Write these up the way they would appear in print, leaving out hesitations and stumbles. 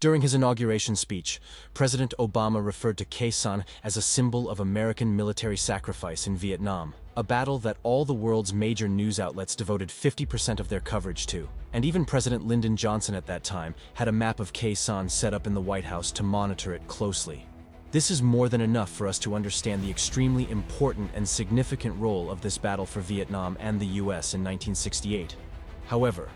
During his inauguration speech, President Obama referred to Khe Sanh as a symbol of American military sacrifice in Vietnam, a battle that all the world's major news outlets devoted 50% of their coverage to. And even President Lyndon Johnson at that time had a map of Khe Sanh set up in the White House to monitor it closely. This is more than enough for us to understand the extremely important and significant role of this battle for Vietnam and the US in 1968. However,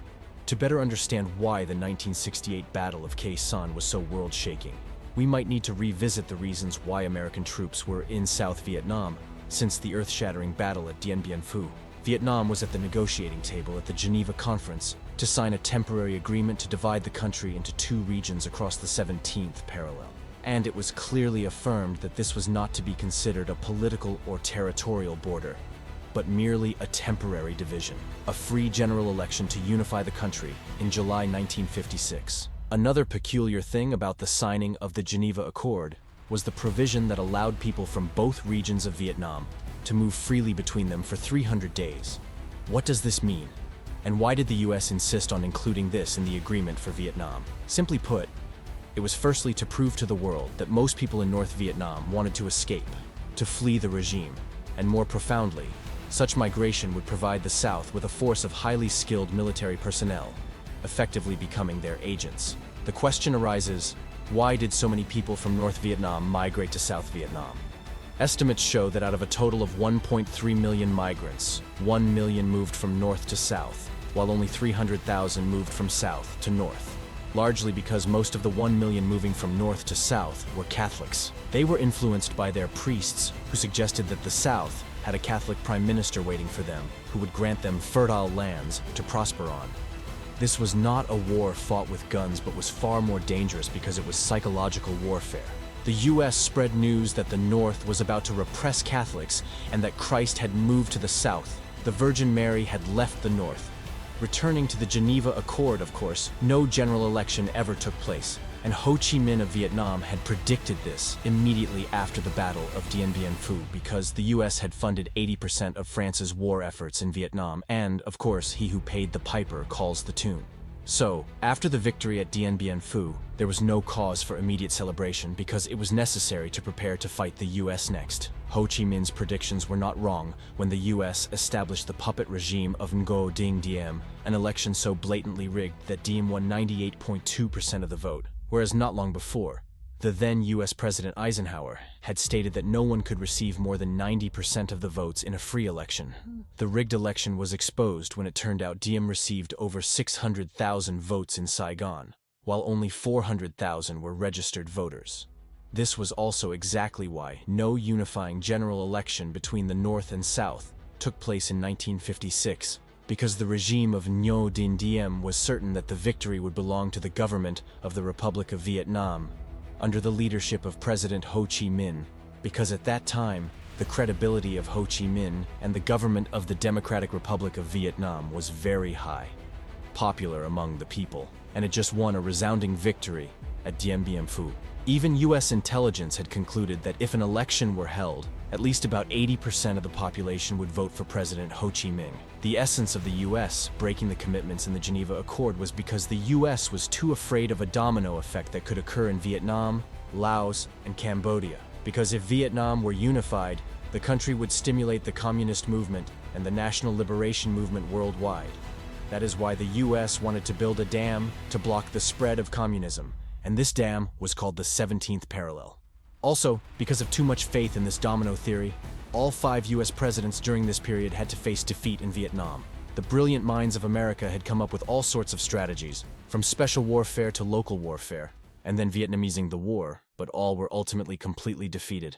to better understand why the 1968 Battle of Khe Sanh was so world-shaking, we might need to revisit the reasons why American troops were in South Vietnam since the earth-shattering battle at Dien Bien Phu. Vietnam was at the negotiating table at the Geneva Conference to sign a temporary agreement to divide the country into two regions across the 17th parallel. And it was clearly affirmed that this was not to be considered a political or territorial border, but merely a temporary division, a free general election to unify the country in July 1956. Another peculiar thing about the signing of the Geneva Accord was the provision that allowed people from both regions of Vietnam to move freely between them for 300 days. What does this mean? And why did the US insist on including this in the agreement for Vietnam? Simply put, it was firstly to prove to the world that most people in North Vietnam wanted to escape, to flee the regime, and more profoundly, such migration would provide the South with a force of highly skilled military personnel, effectively becoming their agents. The question arises, why did so many people from North Vietnam migrate to South Vietnam? Estimates show that out of a total of 1.3 million migrants, 1 million moved from north to south, while only 300,000 moved from south to north. Largely because most of the 1 million moving from north to south were Catholics. They were influenced by their priests, who suggested that the South had a Catholic prime minister waiting for them, who would grant them fertile lands to prosper on. This was not a war fought with guns, but was far more dangerous because it was psychological warfare. The US spread news that the North was about to repress Catholics and that Christ had moved to the South. The Virgin Mary had left the North. Returning to the Geneva Accord, of course, no general election ever took place, and Ho Chi Minh of Vietnam had predicted this immediately after the Battle of Dien Bien Phu because the US had funded 80% of France's war efforts in Vietnam, and, of course, he who paid the piper calls the tune. So, after the victory at Dien Bien Phu, there was no cause for immediate celebration because it was necessary to prepare to fight the US next. Ho Chi Minh's predictions were not wrong when the US established the puppet regime of Ngo Dinh Diem, an election so blatantly rigged that Diem won 98.2% of the vote, whereas not long before, the then US President Eisenhower had stated that no one could receive more than 90% of the votes in a free election. The rigged election was exposed when it turned out Diem received over 600,000 votes in Saigon, while only 400,000 were registered voters. This was also exactly why no unifying general election between the North and South took place in 1956, because the regime of Ngo Dinh Diem was certain that the victory would belong to the government of the Republic of Vietnam, under the leadership of President Ho Chi Minh, because at that time, the credibility of Ho Chi Minh and the government of the Democratic Republic of Vietnam was very high, popular among the people, and it just won a resounding victory at Dien Bien Phu. Even US intelligence had concluded that if an election were held, at least about 80% of the population would vote for President Ho Chi Minh. The essence of the US breaking the commitments in the Geneva Accord was because the US was too afraid of a domino effect that could occur in Vietnam, Laos, and Cambodia. Because if Vietnam were unified, the country would stimulate the communist movement and the national liberation movement worldwide. That is why the US wanted to build a dam to block the spread of communism, and this dam was called the 17th parallel. Also, because of too much faith in this domino theory, all 5 US presidents during this period had to face defeat in Vietnam. The brilliant minds of America had come up with all sorts of strategies, from special warfare to local warfare, and then Vietnamesing the war, but all were ultimately completely defeated.